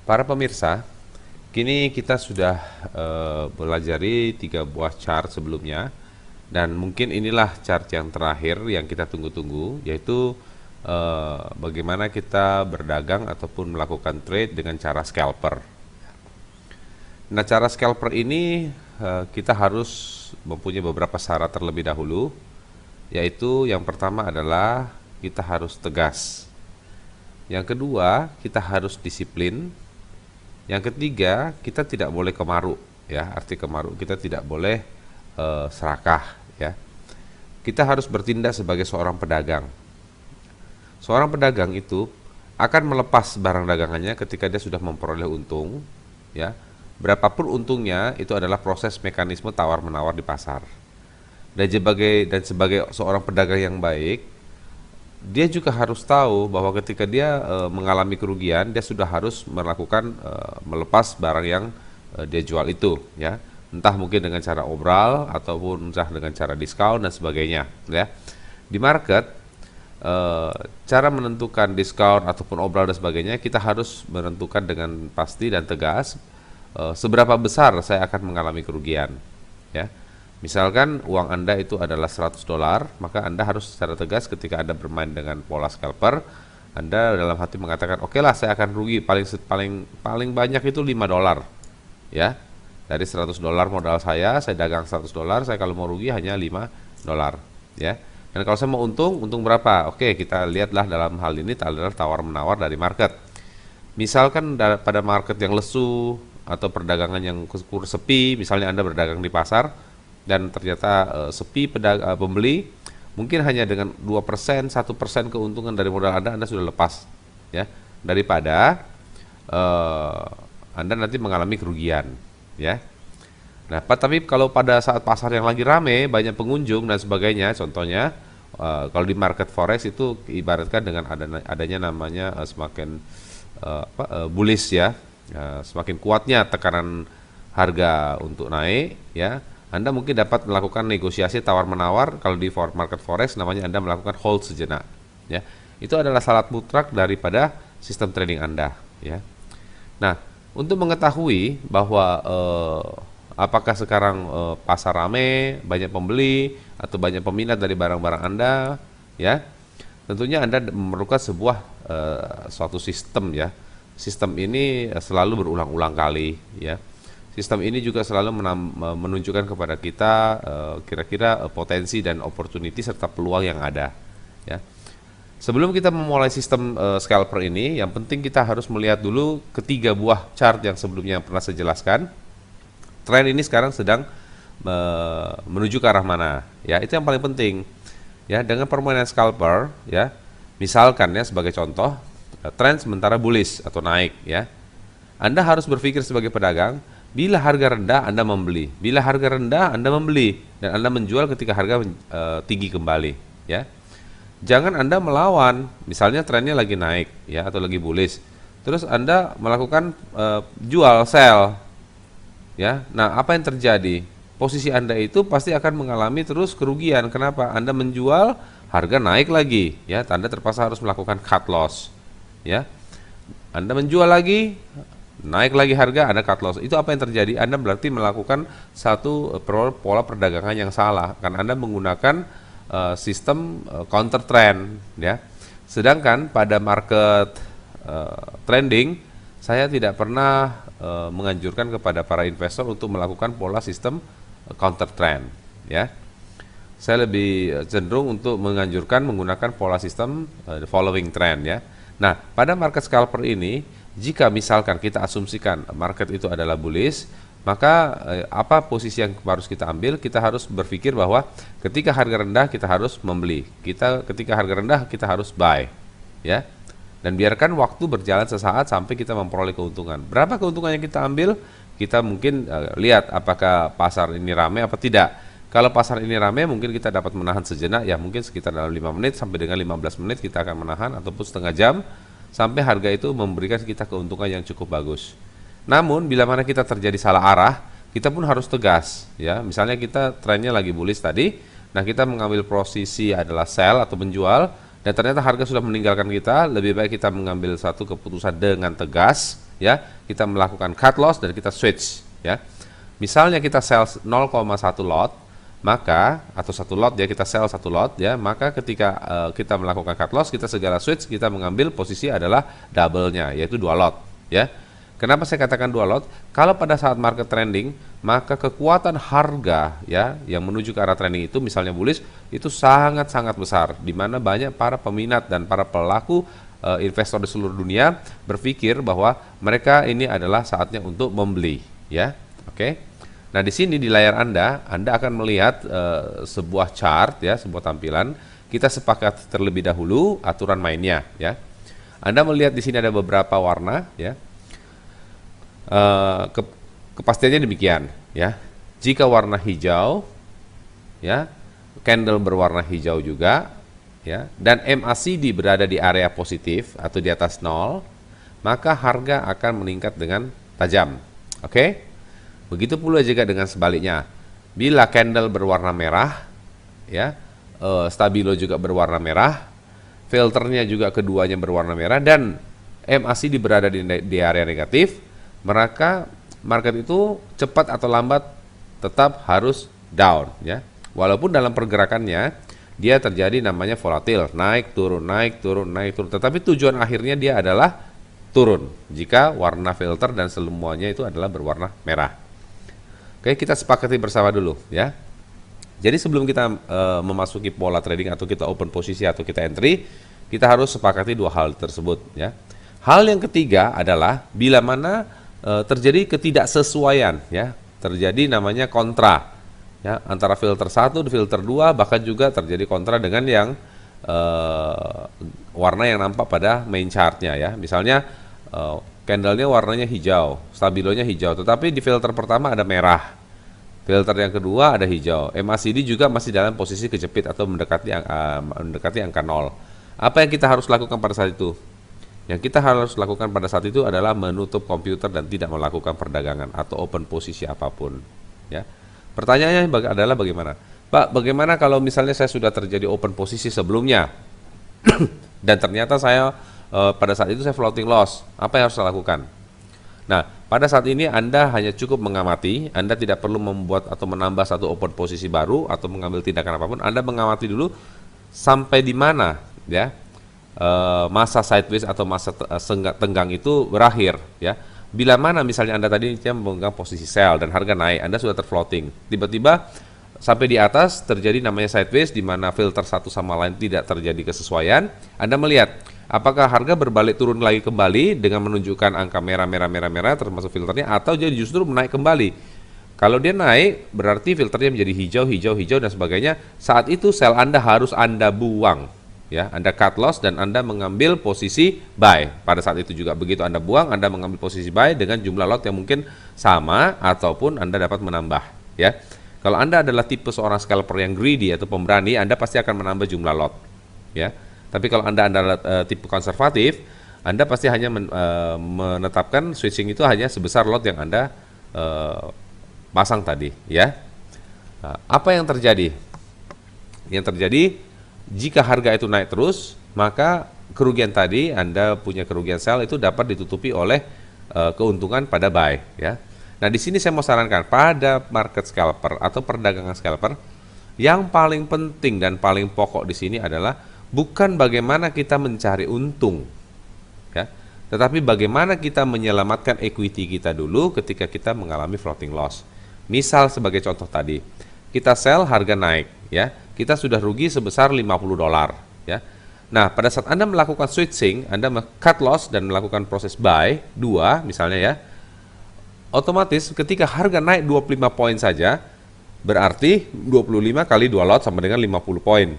Para pemirsa, kini kita sudah belajari 3 buah chart sebelumnya, dan mungkin inilah chart yang terakhir yang kita tunggu-tunggu, yaitu bagaimana kita berdagang ataupun melakukan trade dengan cara scalper. Nah, cara scalper ini kita harus mempunyai beberapa syarat terlebih dahulu, yaitu yang pertama adalah kita harus tegas. Yang kedua, kita harus disiplin. Yang ketiga, kita tidak boleh kemaruk, ya. Arti kemaruk, kita tidak boleh serakah, ya. Kita harus bertindak sebagai seorang pedagang. Seorang pedagang itu akan melepas barang dagangannya ketika dia sudah memperoleh untung, ya. Berapapun untungnya, itu adalah proses mekanisme tawar-menawar di pasar. Dan sebagai seorang pedagang yang baik, dia juga harus tahu bahwa ketika dia mengalami kerugian, dia sudah harus melakukan melepas barang yang dia jual itu, ya. Entah mungkin dengan cara obral ataupun entah dengan cara diskon dan sebagainya, ya. Di market, cara menentukan diskon ataupun obral dan sebagainya, kita harus menentukan dengan pasti dan tegas seberapa besar saya akan mengalami kerugian, ya. Misalkan uang Anda itu adalah $100, maka Anda harus secara tegas ketika Anda bermain dengan pola scalper, Anda dalam hati mengatakan, oke lah, saya akan rugi paling banyak itu $5, ya. Dari $100 modal saya dagang $100, saya kalau mau rugi hanya $5, ya. Dan kalau saya mau untung berapa? Oke, kita lihatlah dalam hal ini adalah tawar-menawar dari market. Misalkan pada market yang lesu atau perdagangan yang sepi, misalnya Anda berdagang di pasar dan ternyata sepi pembeli, mungkin hanya dengan 2%, 1% keuntungan dari modal Anda sudah lepas, ya, daripada Anda nanti mengalami kerugian, ya. Nah, tapi kalau pada saat pasar yang lagi rame, banyak pengunjung dan sebagainya, contohnya kalau di market forex itu ibaratkan dengan adanya namanya semakin bullish, ya. Semakin kuatnya tekanan harga untuk naik, ya, Anda mungkin dapat melakukan negosiasi tawar-menawar. Kalau di market forex namanya Anda melakukan hold sejenak, ya. Itu adalah syarat mutlak daripada sistem trading Anda, ya. Nah, untuk mengetahui bahwa apakah sekarang pasar rame, banyak pembeli atau banyak peminat dari barang-barang Anda, ya, tentunya Anda memerlukan sebuah suatu sistem, ya. Sistem ini selalu berulang-ulang kali, ya. Sistem ini juga selalu menunjukkan kepada kita kira-kira potensi dan opportunity serta peluang yang ada, ya. Sebelum kita memulai sistem scalper ini, yang penting kita harus melihat dulu ketiga buah chart yang sebelumnya pernah saya jelaskan. Tren ini sekarang sedang menuju ke arah mana, ya. Itu yang paling penting, ya. Dengan permainan scalper, ya, misalkan, ya, sebagai contoh, tren sementara bullish atau naik, ya. Anda harus berpikir sebagai pedagang, bila harga rendah Anda membeli, bila harga rendah Anda membeli, dan Anda menjual ketika harga tinggi kembali, ya. Jangan Anda melawan, misalnya trennya lagi naik, ya, atau lagi bullish, terus Anda melakukan jual sell, ya. Nah, apa yang terjadi? Posisi Anda itu pasti akan mengalami terus kerugian. Kenapa? Anda menjual, harga naik lagi, ya. Anda terpaksa harus melakukan cut loss, ya. Anda menjual lagi, naik lagi harga, Anda cut loss. Itu apa yang terjadi? Anda berarti melakukan satu pola perdagangan yang salah, karena Anda menggunakan sistem counter trend, ya. Sedangkan pada market trending, saya tidak pernah menganjurkan kepada para investor untuk melakukan pola sistem counter trend, ya. Saya lebih cenderung untuk menganjurkan menggunakan pola sistem following trend, ya. Nah, pada market scalper ini, jika misalkan kita asumsikan market itu adalah bullish, maka apa posisi yang harus kita ambil? Kita harus berpikir bahwa ketika harga rendah kita harus membeli, ketika harga rendah kita harus buy, ya. Dan biarkan waktu berjalan sesaat sampai kita memperoleh keuntungan. Berapa keuntungan yang kita ambil? Kita mungkin lihat apakah pasar ini ramai apa tidak. Kalau pasar ini ramai, mungkin kita dapat menahan sejenak, ya, mungkin sekitar dalam 5 menit sampai dengan 15 menit kita akan menahan, ataupun setengah jam sampai harga itu memberikan kita keuntungan yang cukup bagus. Namun bila mana kita terjadi salah arah, kita pun harus tegas, ya. Misalnya kita trennya lagi bullish tadi, nah kita mengambil posisi adalah sell atau menjual, dan ternyata harga sudah meninggalkan kita, lebih baik kita mengambil satu keputusan dengan tegas, ya, kita melakukan cut loss dan kita switch, ya. Misalnya kita sell 0,1 lot, maka atau 1 lot ya, kita sell 1 lot ya, maka ketika kita melakukan cut loss, kita segera switch, kita mengambil posisi adalah double-nya, yaitu 2 lot, ya. Kenapa saya katakan 2 lot? Kalau pada saat market trending, maka kekuatan harga ya yang menuju ke arah trending itu, misalnya bullish, itu sangat-sangat besar, di mana banyak para peminat dan para pelaku investor di seluruh dunia berpikir bahwa mereka ini adalah saatnya untuk membeli, ya. Oke. Nah, di sini di layar Anda akan melihat sebuah chart ya, sebuah tampilan. Kita sepakat terlebih dahulu aturan mainnya ya. Anda melihat di sini ada beberapa warna ya. Kepastiannya demikian ya. Jika warna hijau ya, candle berwarna hijau juga ya, dan MACD berada di area positif atau di atas 0, maka harga akan meningkat dengan tajam. Oke? Begitu pula juga dengan sebaliknya. Bila candle berwarna merah ya, stabilo juga berwarna merah, filternya juga keduanya berwarna merah, dan MACD berada di area negatif, maka market itu cepat atau lambat tetap harus down ya. Walaupun dalam pergerakannya dia terjadi namanya volatil, naik turun, naik turun, naik turun, tetapi tujuan akhirnya dia adalah turun jika warna filter dan semuanya itu adalah berwarna merah. Oke, kita sepakati bersama dulu ya. Jadi sebelum kita memasuki pola trading atau kita open posisi atau kita entry, kita harus sepakati 2 hal tersebut ya. Hal yang ketiga adalah bila mana terjadi ketidaksesuaian ya, terjadi namanya kontra ya, antara filter 1 dan filter 2, bahkan juga terjadi kontra dengan yang warna yang nampak pada main chartnya ya. Misalnya candlenya warnanya hijau, stabilonya hijau, tetapi di filter pertama ada merah, filter yang kedua ada hijau, MACD juga masih dalam posisi kejepit atau mendekati angka 0. Apa yang kita harus lakukan pada saat itu? Yang kita harus lakukan pada saat itu adalah menutup komputer dan tidak melakukan perdagangan atau open posisi apapun ya. Pertanyaannya adalah bagaimana? Pak, bagaimana kalau misalnya saya sudah terjadi open posisi sebelumnya dan ternyata saya pada saat itu saya floating loss, apa yang harus saya lakukan? Nah, pada saat ini Anda hanya cukup mengamati, Anda tidak perlu membuat atau menambah satu open posisi baru atau mengambil tindakan apapun. Anda mengamati dulu sampai di mana ya masa sideways atau masa tenggang itu berakhir ya. Bila mana misalnya Anda tadi memegang posisi sell dan harga naik, Anda sudah terfloating, tiba-tiba sampai di atas terjadi namanya sideways di mana filter satu sama lain tidak terjadi kesesuaian, Anda melihat apakah harga berbalik turun lagi kembali dengan menunjukkan angka merah termasuk filternya, atau jadi justru menaik kembali. Kalau dia naik berarti filternya menjadi hijau dan sebagainya. Saat itu sell Anda harus Anda buang ya, Anda cut loss dan Anda mengambil posisi buy. Pada saat itu juga begitu Anda buang, Anda mengambil posisi buy dengan jumlah lot yang mungkin sama ataupun Anda dapat menambah ya. Kalau Anda adalah tipe seorang scalper yang greedy atau pemberani, Anda pasti akan menambah jumlah lot ya. Tapi kalau Anda adalah tipe konservatif, Anda pasti hanya menetapkan switching itu hanya sebesar lot yang Anda pasang tadi ya. Nah, apa yang terjadi? Yang terjadi jika harga itu naik terus, maka kerugian tadi, Anda punya kerugian sell itu dapat ditutupi oleh keuntungan pada buy ya. Nah, di sini saya mau sarankan pada market scalper atau perdagangan scalper, yang paling penting dan paling pokok di sini adalah bukan bagaimana kita mencari untung ya, tetapi bagaimana kita menyelamatkan equity kita dulu ketika kita mengalami floating loss. Misal sebagai contoh tadi, kita sell harga naik ya, kita sudah rugi sebesar $50 ya. Nah, pada saat Anda melakukan switching, Anda cut loss dan melakukan proses buy 2 misalnya ya, otomatis ketika harga naik 25 poin saja, berarti 25 kali 2 lot sama dengan 50 poin.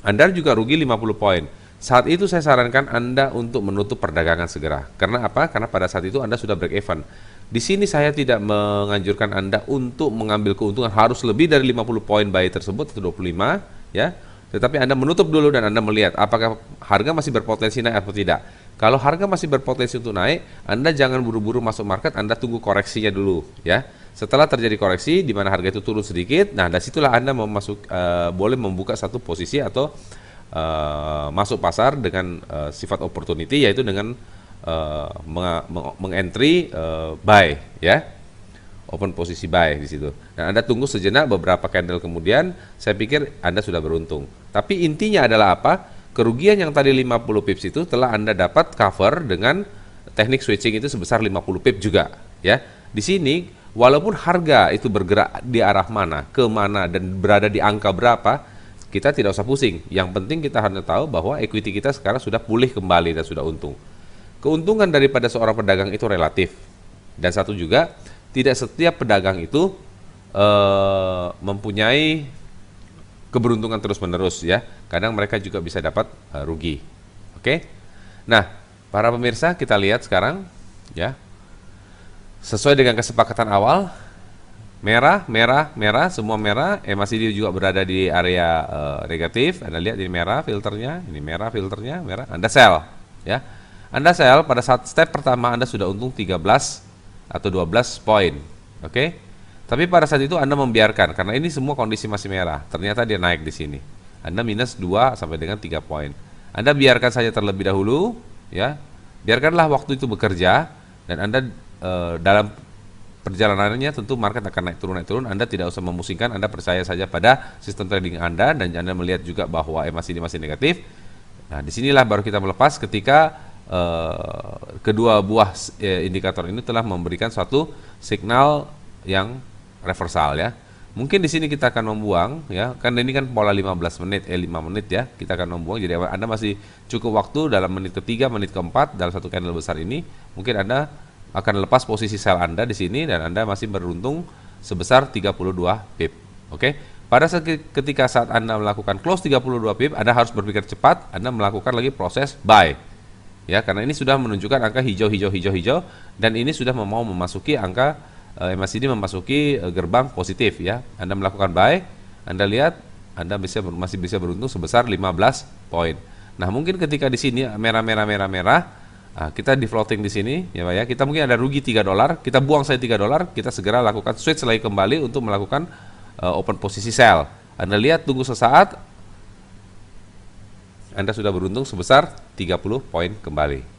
Anda juga rugi 50 poin. Saat itu saya sarankan Anda untuk menutup perdagangan segera. Karena apa? Karena pada saat itu Anda sudah break even. Di sini saya tidak menganjurkan Anda untuk mengambil keuntungan harus lebih dari 50 poin buy tersebut atau 25 ya. Tetapi Anda menutup dulu dan Anda melihat apakah harga masih berpotensi naik atau tidak. Kalau harga masih berpotensi untuk naik, Anda jangan buru-buru masuk market, Anda tunggu koreksinya dulu ya. Setelah terjadi koreksi di mana harga itu turun sedikit, nah dari situlah Anda boleh membuka satu posisi atau masuk pasar dengan sifat opportunity, yaitu dengan mengentry buy ya, open posisi buy di situ. Dan Anda tunggu sejenak, beberapa candle kemudian saya pikir Anda sudah beruntung. Tapi intinya adalah apa? Kerugian yang tadi 50 pips itu telah Anda dapat cover dengan teknik switching itu sebesar 50 pips juga ya. Di sini walaupun harga itu bergerak di arah mana, ke mana dan berada di angka berapa, kita tidak usah pusing. Yang penting kita hanya tahu bahwa equity kita sekarang sudah pulih kembali dan sudah untung. Keuntungan daripada seorang pedagang itu relatif. Dan satu juga, tidak setiap pedagang itu mempunyai keberuntungan terus-menerus ya. Kadang mereka juga bisa dapat rugi. Oke. Nah, para pemirsa, kita lihat sekarang ya. Sesuai dengan kesepakatan awal, merah, semua merah. MACD juga berada di area negatif. Anda lihat ini merah filternya, merah. Anda sell ya. Anda sell pada saat step pertama Anda sudah untung 13 atau 12 poin. Oke. Tapi pada saat itu Anda membiarkan karena ini semua kondisi masih merah. Ternyata dia naik di sini. Anda minus 2 sampai dengan 3 poin. Anda biarkan saja terlebih dahulu ya. Biarkanlah waktu itu bekerja dan Anda dalam perjalanannya tentu market akan naik turun. Anda tidak usah memusingkan, Anda percaya saja pada sistem trading Anda dan Anda melihat juga bahwa MACD masih negatif. Nah, disinilah baru kita melepas ketika kedua buah indikator ini telah memberikan suatu signal yang reversal ya. Mungkin di sini kita akan membuang ya, kan ini kan pola 15 menit 5 menit ya. Kita akan membuang, jadi Anda masih cukup waktu dalam menit ketiga, menit keempat dalam satu candle besar ini. Mungkin Anda akan lepas posisi sell Anda di sini dan Anda masih beruntung sebesar 32 pip. Oke. Pada ketika saat Anda melakukan close 32 pip, Anda harus berpikir cepat, Anda melakukan lagi proses buy. Ya, karena ini sudah menunjukkan angka hijau dan ini sudah mau memasuki angka MACD memasuki gerbang positif ya. Anda melakukan buy, Anda lihat Anda masih bisa beruntung sebesar 15 poin. Nah, mungkin ketika di sini merah, kita di floating di sini ya Pak ya. Kita mungkin ada rugi $3, kita buang saja $3, kita segera lakukan switch lagi kembali untuk melakukan open posisi sell. Anda lihat tunggu sesaat, Anda sudah beruntung sebesar 30 poin kembali.